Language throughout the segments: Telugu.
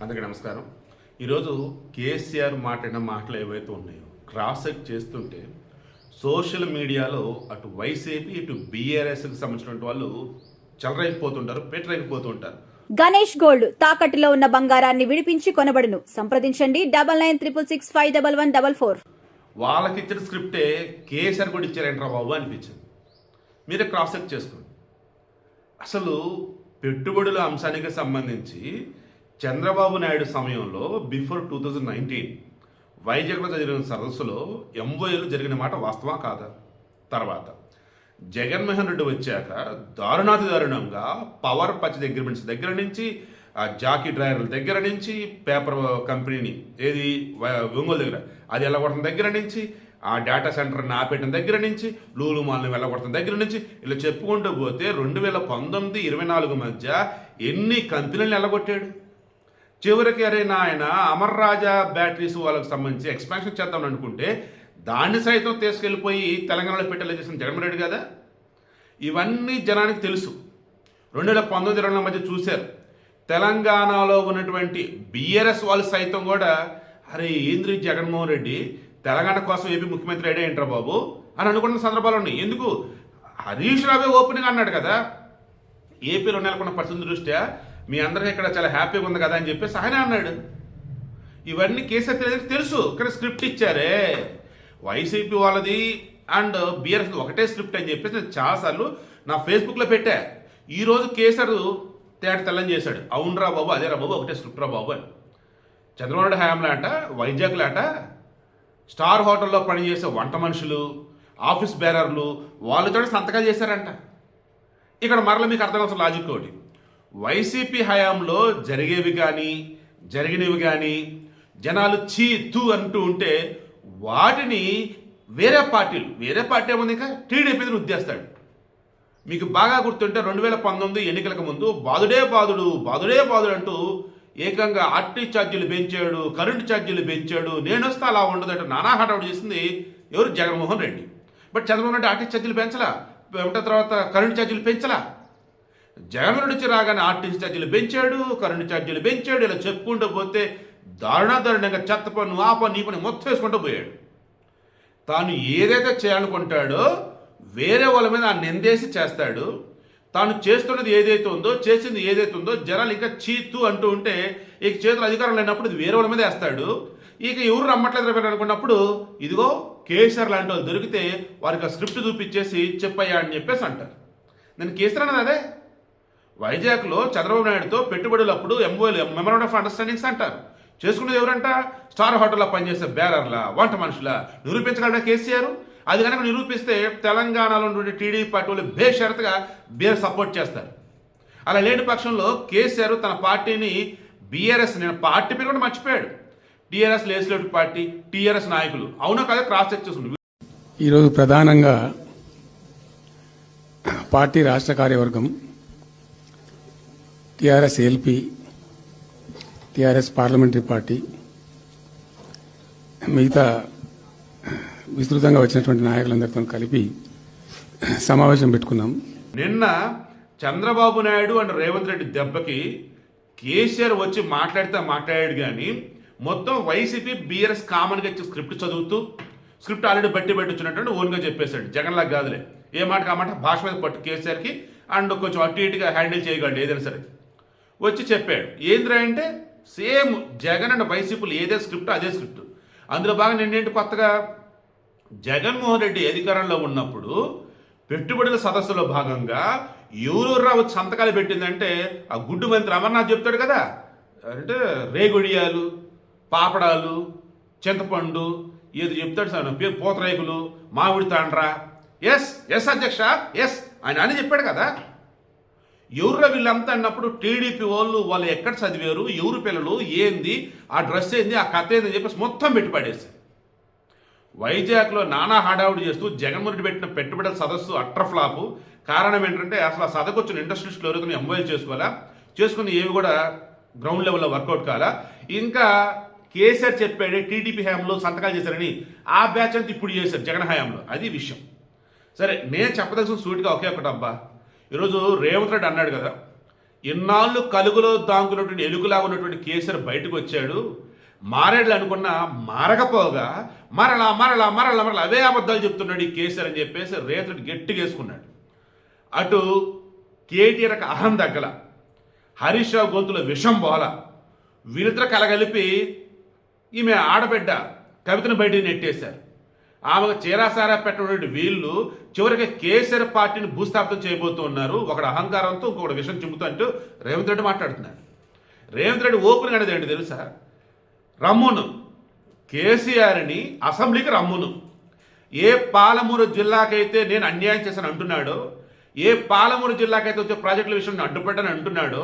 అందరికీ నమస్కారం. ఈరోజు కేసీఆర్ మాట్లాడిన మాటలు ఏవైతే ఉన్నాయో క్రాస్ చెక్ చేస్తుంటే సోషల్ మీడియాలో అటు వైసీపీ ఇటు బీఆర్ఎస్కి సంబంధించిన వాళ్ళు చెలరైపోతుంటారు, పెట్టరైపోతుంటారు. గణేష్ గోల్డ్ తాకట్టులో ఉన్న బంగారాన్ని విడిపించి కొనబడును. సంప్రదించండి 9966511144. వాళ్ళకి ఇచ్చిన స్క్రిప్టే కేసీఆర్ కూడా ఇచ్చారేంట్రా బాబు అనిపించింది. మీరే క్రాస్ చెక్ చేసుకోండి. అసలు పెట్టుబడుల అంశానికి సంబంధించి చంద్రబాబు నాయుడు సమయంలో బిఫోర్ 2019 వైజాగ్లో జరిగిన సదస్సులో ఎంఓఏలు జరిగిన మాట వాస్తవా కాదా? తర్వాత జగన్మోహన్ రెడ్డి వచ్చాక దారుణాతి దారుణంగా పవర్ పచ్ అగ్రిమెంట్స్ దగ్గర నుంచి జాకీ డ్రైవర్ల దగ్గర నుంచి పేపర్ కంపెనీని ఏది ఒంగోలు దగ్గర అది వెళ్ళగొట్టడం దగ్గర నుంచి ఆ డేటా సెంటర్ని ఆపేయడం దగ్గర నుంచి లూలు మాల్ని వెళ్ళగొట్టడం దగ్గర నుంచి ఇలా చెప్పుకుంటూ పోతే 2019-24 మధ్య ఎన్ని కంపెనీలను వెళ్ళగొట్టాడు. చివరికి అరే నాయన అమర్ రాజా బ్యాటరీస్ వాళ్ళకి సంబంధించి ఎక్స్పాన్షన్ చేద్దామని అనుకుంటే దాన్ని సైతం తీసుకెళ్ళిపోయి తెలంగాణలో పెట్టేలా చేసిన జగన్మోహన్ రెడ్డి కదా. ఇవన్నీ జనానికి తెలుసు. 2019-20 మధ్య చూశారు. తెలంగాణలో ఉన్నటువంటి బీఆర్ఎస్ వాళ్ళు సైతం కూడా అరే ఏంద్రి జగన్మోహన్ రెడ్డి తెలంగాణ కోసం ఏపీ ముఖ్యమంత్రి అయ్యే ఏంట్రా బాబు అని అనుకున్న సందర్భాలు ఉన్నాయి. ఎందుకు హరీష్ రావే ఓపెనింగ్ అన్నాడు కదా, ఏపీలో నెలకొన్న పరిస్థితి దృష్ట్యా మీ అందరికీ ఇక్కడ చాలా హ్యాపీగా ఉంది కదా అని చెప్పేసి ఆయన అన్నాడు. ఇవన్నీ కేసీఆర్ తెలుసు, కానీ స్క్రిప్ట్ ఇచ్చారే వైసీపీ వాళ్ళది అండ్ బీఆర్ఎస్ ఒకటే స్క్రిప్ట్ అని చెప్పేసి నేను చాలాసార్లు నా ఫేస్బుక్లో పెట్టా. ఈరోజు కేసీఆర్ తెల్లని చేశాడు. అవునరా బాబు, అదే రా బాబు, ఒకటే స్క్రిప్ట్ రా బాబు అని. చంద్రబాబు నాయుడు హయాంలో అంట వైజాగ్లో అంట స్టార్ హోటల్లో పనిచేసే వంట మనుషులు, ఆఫీస్ బేరర్లు వాళ్ళతో సంతకాలు చేశారంట. ఇక్కడ మరలా మీకు అర్థం కావాల్సిన లాజిక్ ఒకటి, వైసీపీ హయాంలో జరిగేవి కానీ జరిగినవి కానీ జనాలు చీ తూ అంటూ ఉంటే వాటిని వేరే పార్టీ ఏముంది ఇంకా టీడీపీని ఉద్దేస్తాడు. మీకు బాగా గుర్తుంటే 2019 ఎన్నికలకు ముందు బాదుడే బాదుడు అంటూ ఏకంగా ఆర్టీ ఛార్జీలు పెంచాడు, కరెంటు ఛార్జీలు పెంచాడు, నేను వస్తే అలా ఉండదంటూ నానా హడావుడు చేసింది ఎవరు? జగన్మోహన్ రెడ్డి. బట్ చంద్రబాబు నాయుడు ఆర్టీ ఛార్జీలు పెంచలా, తర్వాత కరెంటు ఛార్జీలు పెంచలా. జగన్మోహన్ నుంచి రాగానే ఆర్టీసీ ఛార్జీలు పెంచాడు, కరెంటు ఛార్జీలు పెంచాడు. ఇలా చెప్పుకుంటూ పోతే దారుణంగా చెత్త పన్ను ఆ పన్ను ఈ పన్ను మొత్తం వేసుకుంటూ పోయాడు. తాను ఏదైతే చేయాలనుకుంటాడో వేరే వాళ్ళ మీద ఆ నిందేసి చేస్తాడు. తాను చేస్తున్నది ఏదైతే ఉందో, చేసింది ఏదైతే ఉందో జనాలు ఇంకా చీత్తు అంటూ ఉంటే ఇక చేతులు అధికారం లేనప్పుడు ఇది వేరే వాళ్ళ మీద వేస్తాడు. ఇక ఎవరు రమ్మట్లేదు అనుకున్నప్పుడు ఇదిగో కేసీఆర్ లాంటి వాళ్ళు దొరికితే వారికి ఆ స్క్రిప్ట్ చూపించేసి చెప్పయ్యా అని చెప్పేసి అంటారు. నేను కేసీఆర్ అన్నది అదే. వైజాగ్లో చంద్రబాబు నాయుడుతో పెట్టుబడులు అప్పుడు ఎంఓఏలు మెమోరాండం ఆఫ్ అండర్స్టాండింగ్స్ అంటారు. చేసుకునేది ఎవరంట? స్టార్ హోటల్లో పనిచేసే బేరర్ల, వంట మనుషుల. నిరూపించగలరా కేసీఆర్? అది కనుక నిరూపిస్తే తెలంగాణలో ఉండే టీడీపీ పార్టీ వాళ్ళు బేషరతుగా బీఆర్ సపోర్ట్ చేస్తారు. అలా లేని పక్షంలో కేసీఆర్ తన పార్టీని బీఆర్ఎస్, నేను పార్టీ పేరు కూడా మర్చిపోయాడు, టీఆర్ఎస్ లెజిస్లేటివ్ పార్టీ, టీఆర్ఎస్ నాయకులు అవునా కదా క్రాస్ చెక్ చేసుకుంటు. ఈరోజు ప్రధానంగా పార్టీ రాష్ట్ర కార్యవర్గం, TRS LP, TRS parliamentary party, మిగతా విస్తృతంగా వచ్చినటువంటి నాయకులందరితో కలిపి సమావేశం పెట్టుకున్నాం. నిన్న చంద్రబాబు నాయుడు అండ్ రేవంత్ రెడ్డి దెబ్బకి కేసీఆర్ వచ్చి మాట్లాడాడు కానీ మొత్తం వైసీపీ బీఆర్ఎస్ కామన్గా ఇచ్చే స్క్రిప్ట్ చదువుతూ స్క్రిప్ట్ ఆల్రెడీ బట్టి వచ్చినట్టు ఓన్గా చెప్పేశాడు. జగన్లాగా కాదులే, ఏ మాట కామాట భాష మీద పట్టు కేసీఆర్కి అండ్ కొంచెం అటు ఇటుగా హ్యాండిల్ చేయగలడు ఏదైనా సరే. వచ్చి చెప్పాడు ఏంద్రా అంటే సేమ్ జగన్ అండ్ వైసీపీలు ఏదే స్క్రిప్ట్ అదే స్క్రిప్ట్. అందులో బాగా నిన్నేంటి కొత్తగా జగన్మోహన్ రెడ్డి అధికారంలో ఉన్నప్పుడు పెట్టుబడుల సదస్సులో భాగంగా ఎవరూర్రా వచ్చి సంతకాలు పెట్టిందంటే ఆ గుడ్డు మంత్రి అమర్నాథ్ చెప్తాడు కదా, అంటే రేగుడియాలు, పాపడాలు, చింతపండు ఏది చెప్తాడు సార్ పేరు, పూతరేకులు, మామిడి తాండ్రా. ఎస్ అధ్యక్ష ఎస్ ఆయన అని చెప్పాడు కదా. ఎవరు వీళ్ళంతా అన్నప్పుడు టీడీపీ వాళ్ళు ఎక్కడ చదివారు, ఎవరు పిల్లలు, ఏంది ఆ డ్రెస్ ఏంది, ఆ కథ ఏంది అని చెప్పేసి మొత్తం పెట్టి పడేశారు. వైజాగ్లో నానా హడావుడి చేస్తూ జగన్మోహన్ రెడ్డి పెట్టిన పెట్టుబడుల సదస్సు అట్రఫ్లాపు. కారణం ఏంటంటే అసలు ఆ సదకు వచ్చిన ఇండస్ట్రీస్లో ఎవరైతే ఎంఓఎల్ చేసుకుని ఏవి కూడా గ్రౌండ్ లెవెల్లో వర్కౌట్ కాలా. ఇంకా కేసీఆర్ చెప్పాడే టీడీపీ హయాంలో సంతకాలు చేశారని, ఆ బ్యాచ్ అంతా ఇప్పుడు చేశారు జగన్ హయాంలో. అది విషయం. సరే నేను చెప్పదలసిన సూటిగా ఒకే ఒకటి అబ్బా, ఈరోజు రేవంత్ రెడ్డి అన్నాడు కదా ఇన్నాళ్ళు కలుగులో దాంకున్నటువంటి ఎలుకలాగా ఉన్నటువంటి కేసీఆర్ బయటకు వచ్చాడు. మారేళ్ళు అనుకున్నా మారకపోగా మరలా మరలా మరలా మరలా అవే అబద్ధాలు చెప్తున్నాడు ఈ కేసీఆర్ అని చెప్పేసి రేవంత్ రెడ్డి గట్టిగా వేసుకున్నాడు. అటు కేటీఆర్కి అహం దగ్గల, హరీష్ రావు గొంతులో విషం బోల, వీళ్ళిద్దరు కలగలిపి ఈమె ఆడబిడ్డ కవితను బయటికి నెట్టేశారు. ఆమెకు చీరాసారా పెట్టినటువంటి వీళ్ళు చివరికి కేసీఆర్ పార్టీని భూస్థాపితం చేయబోతూ ఉన్నారు. ఒకడు అహంకారంతో ఇంకొకటి విషయం చిమ్ముతూ అంటూ రేవంత్ రెడ్డి మాట్లాడుతున్నాడు. రేవంత్ రెడ్డి ఓపెన్ అనేది ఏంటి తెలుసా? రమ్మును కేసీఆర్ని అసెంబ్లీకి రమ్మును. ఏ పాలమూరు జిల్లాకైతే నేను అన్యాయం చేశాను అంటున్నాడో, ఏ పాలమూరు జిల్లాకైతే వచ్చే ప్రాజెక్టుల విషయంలో అడ్డుపెట్టని అంటున్నాడో,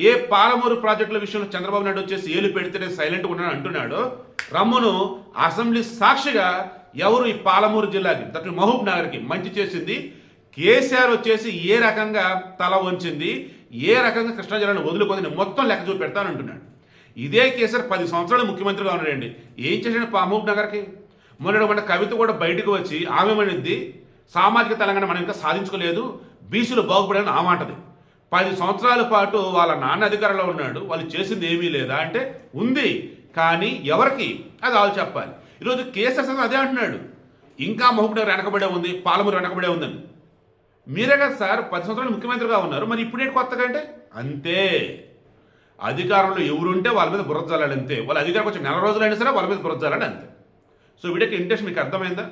ఏ పాలమూరు ప్రాజెక్టుల విషయంలో చంద్రబాబు నాయుడు వచ్చేసి ఏలు పెడితేనే సైలెంట్గా ఉన్నాను అంటున్నాడో, రమ్మును అసెంబ్లీ సాక్షిగా ఎవరు ఈ పాలమూరు జిల్లాకి, దట్టు మహబూబ్ నగర్కి మంచి చేసింది, కేసీఆర్ వచ్చేసి ఏ రకంగా తల వంచింది, ఏ రకంగా కృష్ణా జిల్లాను వదులుకొని మొత్తం లెక్క చూపి పెడతానంటున్నాడు. ఇదే కేసీఆర్ 10 సంవత్సరాలు ముఖ్యమంత్రిగా ఉన్నాడండి. ఏం చేశాడు మహబూబ్ నగర్కి? మొన్న కవిత కూడా బయటకు వచ్చి ఆమె మనిద్ది సామాజిక తెలంగాణ మనం ఇంకా సాధించుకోలేదు, బీసీలు బాగుపడని ఆ మాటది. 10 సంవత్సరాల పాటు వాళ్ళ నాన్న అధికారంలో ఉన్నాడు, వాళ్ళు చేసింది ఏమీ లేదా అంటే ఉంది, కానీ ఎవరికి అది వాళ్ళు చెప్పాలి. ఈరోజు కేసీఆర్ అదే అంటున్నాడు, ఇంకా మహబూబ్ నగర్ వెనకబడే ఉంది, పాలమూరు వెనకబడే ఉందని. మీరే కదా సార్ 10 సంవత్సరాలు ముఖ్యమంత్రిగా ఉన్నారు, మరి ఇప్పుడేంటి కొత్తగా అంటే అంతే. అధికారంలో ఎవరుంటే వాళ్ళ మీద బుర్ర జల్లాలి అంతే. వాళ్ళ అధికారం వచ్చి 4 రోజులైనా సరే వాళ్ళ మీద బుర్ర జల్లాలి అంతే. సో వీటికి ఇంట్రెస్ట్ మీకు అర్థమైందా?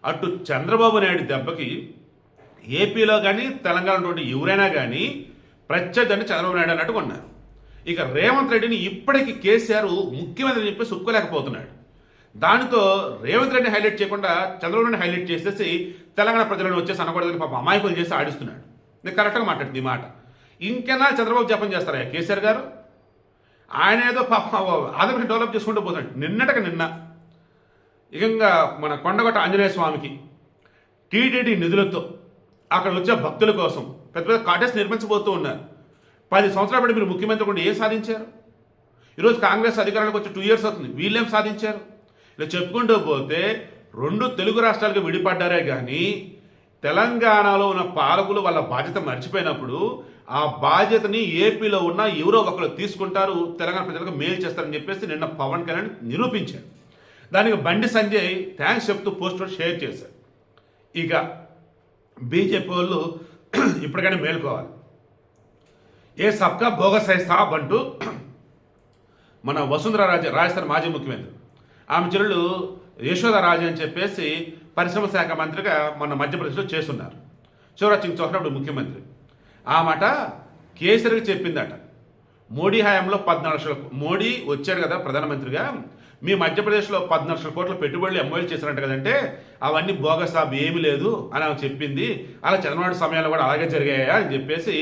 అటు చంద్రబాబు నాయుడు దెబ్బకి ఏపీలో కానీ తెలంగాణలో ఎవరైనా కానీ ప్రత్యర్థి చంద్రబాబు నాయుడు అన్నట్టుగా ఉన్నారు. ఇక రేవంత్ రెడ్డిని ఇప్పటికీ కేసీఆర్ ముఖ్యమంత్రి చెప్పి ఒప్పుకోలేకపోతున్నాడు. దానితో రేవంత్ రెడ్డిని హైలైట్ చేయకుండా చంద్రబాబు నాయుడు హైలైట్ చేసేసి తెలంగాణ ప్రజలను వచ్చేసి అనకూడదని పాప అమాయకులు చేసి ఆడిస్తున్నాడు. నేను కరెక్ట్గా మాట్లాడుతుంది ఈ మాట. ఇంకెన్నా చంద్రబాబు జపం చేస్తారా కేసీఆర్ గారు? ఆయన ఏదో పాప ఆదరణ డెవలప్ చేసుకుంటూ పోతున్నాడు. నిన్న ఇకంగా మన కొండగొట్ట ఆంజనేయ స్వామికి టీటీడీ నిధులతో అక్కడ వచ్చే భక్తుల కోసం పెద్ద పెద్ద కాటేజ్ నిర్మించబోతూ ఉన్నారు. 10 సంవత్సరాల పాటు మీరు ముఖ్యమంత్రి కూడా ఏం సాధించారు? ఈరోజు కాంగ్రెస్ అధికారంలోకి వచ్చి 2 years అవుతుంది, వీళ్ళేం సాధించారు? ఇలా చెప్పుకుంటూ పోతే 2 తెలుగు రాష్ట్రాలకు విడిపడ్డారే కానీ తెలంగాణలో ఉన్న పాలకులు వాళ్ళ బాధ్యత మర్చిపోయినప్పుడు ఆ బాధ్యతని ఏపీలో ఉన్న ఎవరో ఒకరు తీసుకుంటారు, తెలంగాణ ప్రజలకు మేలు చేస్తారని చెప్పేసి నిన్న పవన్ కళ్యాణ్ నిరూపించారు. దానికి బండి సంజయ్ థ్యాంక్స్ చెప్తూ పోస్టర్ షేర్ చేశారు. ఇక బీజేపీ వాళ్ళు ఇప్పటికైనా మేలుకోవాలి. ఏ సబ్కా బోగస్ హై సాబ్ అంటూ మన వసుంధర రాజే రాజస్థాన్ మాజీ ముఖ్యమంత్రి ఆమె చెల్లెలు యశోద రాజే అని చెప్పేసి పరిశ్రమ శాఖ మంత్రిగా మన మధ్యప్రదేశ్లో చేస్తున్నారు. శివరాజ్ సింగ్ చౌహాన్ అప్పుడు ముఖ్యమంత్రి. ఆ మాట కేసీఆర్కి చెప్పిందట. మోడీ హయాంలో 14 లక్షల మోడీ వచ్చాడు కదా ప్రధానమంత్రిగా, మీ మధ్యప్రదేశ్లో 14 లక్షల కోట్ల పెట్టుబడులు ఎంఓఎల్ చేశారంట కదంటే అవన్నీ బోగస్ సాబ్ ఏమీ లేదు అని ఆమె చెప్పింది. అలా చంద్రబాబు సమయాల్లో కూడా అలాగే జరిగాయా అని చెప్పేసి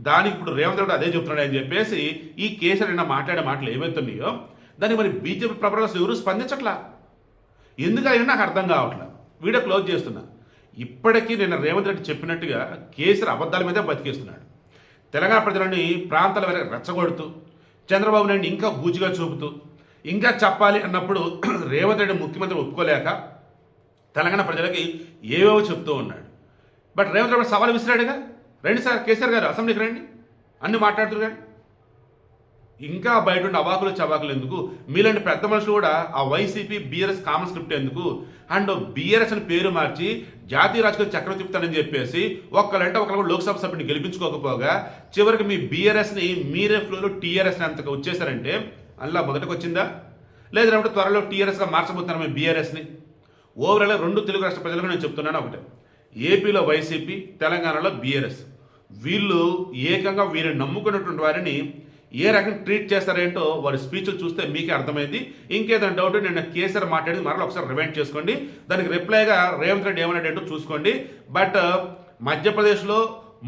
దానికి ఇప్పుడు రేవంత్ రెడ్డి అదే చెప్తున్నాడు అని చెప్పేసి ఈ కేసీఆర్ నిన్న మాట్లాడే మాటలు ఏవైతున్నాయో దానికి మరి బీజేపీ ప్రభావాలు ఎవరు స్పందించట్లా. ఎందుకని నాకు అర్థం కావట్లేదు. వీడియో క్లోజ్ చేస్తున్నా. ఇప్పటికీ నిన్న రేవంత్ రెడ్డి చెప్పినట్టుగా కేసీఆర్ అబద్ధాల మీదే బతికేస్తున్నాడు. తెలంగాణ ప్రజలని ప్రాంతాల వరకు రెచ్చగొడుతూ చంద్రబాబు నాయుడు ఇంకా బూచిగా చూపుతూ ఇంకా చెప్పాలి అన్నప్పుడు రేవంత్ రెడ్డి ముఖ్యమంత్రి ఒప్పుకోలేక తెలంగాణ ప్రజలకి ఏవేవో చెప్తూ ఉన్నాడు. బట్ రేవంత్ రెడ్డి సవాల్ విసిరాడుగా, రండి సార్ కేసీఆర్ గారు అసెంబ్లీకి రండి అన్ని మాట్లాడుతున్నారు. కానీ ఇంకా బయట ఉండే అవాకులు చవాకులు ఎందుకు? మీలాంటి పెద్ద మనుషులు కూడా ఆ వైసీపీ బీఆర్ఎస్ కామన్ స్క్రిప్ట్ ఎందుకు? అండ్ బీఆర్ఎస్ అని పేరు మార్చి జాతీయ రాజకీయ చక్రం తిప్పుతానని చెప్పేసి ఒకళ్ళంటే ఒకళ్ళు లోక్సభ సభ్యుని గెలిపించుకోకపోగా చివరికి మీ బీఆర్ఎస్ని మీరే ఫ్లోలో టీఆర్ఎస్ని అంతగా వచ్చేసారంటే అందులో మొదటికి వచ్చిందా? లేదంటే త్వరలో టీఆర్ఎస్గా మార్చబోతున్నారు మీ బీఆర్ఎస్ని. ఓవరాల్గా 2 తెలుగు రాష్ట్ర ప్రజలకు నేను చెప్తున్నాను ఒకటే, ఏపీలో వైసీపీ, తెలంగాణలో బీఆర్ఎస్ వీళ్ళు ఏకంగా వీరిని నమ్ముకున్నటువంటి వారిని ఏ రకంగా ట్రీట్ చేస్తారేంటో వారి స్పీచ్లు చూస్తే మీకే అర్థమైంది. ఇంకేదైనా డౌట్ నిన్న కేసీఆర్ మాట్లాడి మరలా ఒకసారి రివైండ్ చేసుకోండి. దానికి రిప్లైగా రేవంత్ రెడ్డి ఏమన్నాడేంటో చూసుకోండి. బట్ మధ్యప్రదేశ్లో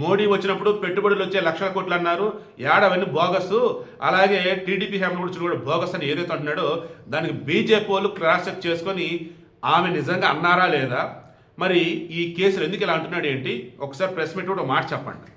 మోడీ వచ్చినప్పుడు పెట్టుబడులు వచ్చే 1 లక్షల కోట్లు అన్నారు, ఏడవన్నీ బోగస్. అలాగే టీడీపీ హయాంలో కూడా బోగస్ అని ఏదైతే అంటున్నాడో దానికి బీజేపీ వాళ్ళు క్రాస్ చెక్ చేసుకొని ఆమె నిజంగా అన్నారా లేదా, మరి ఈ కేసులు ఎందుకు ఇలా అంటున్నాడు ఏంటి, ఒకసారి ప్రెస్ మీట్ కూడా మాట చెప్పండి.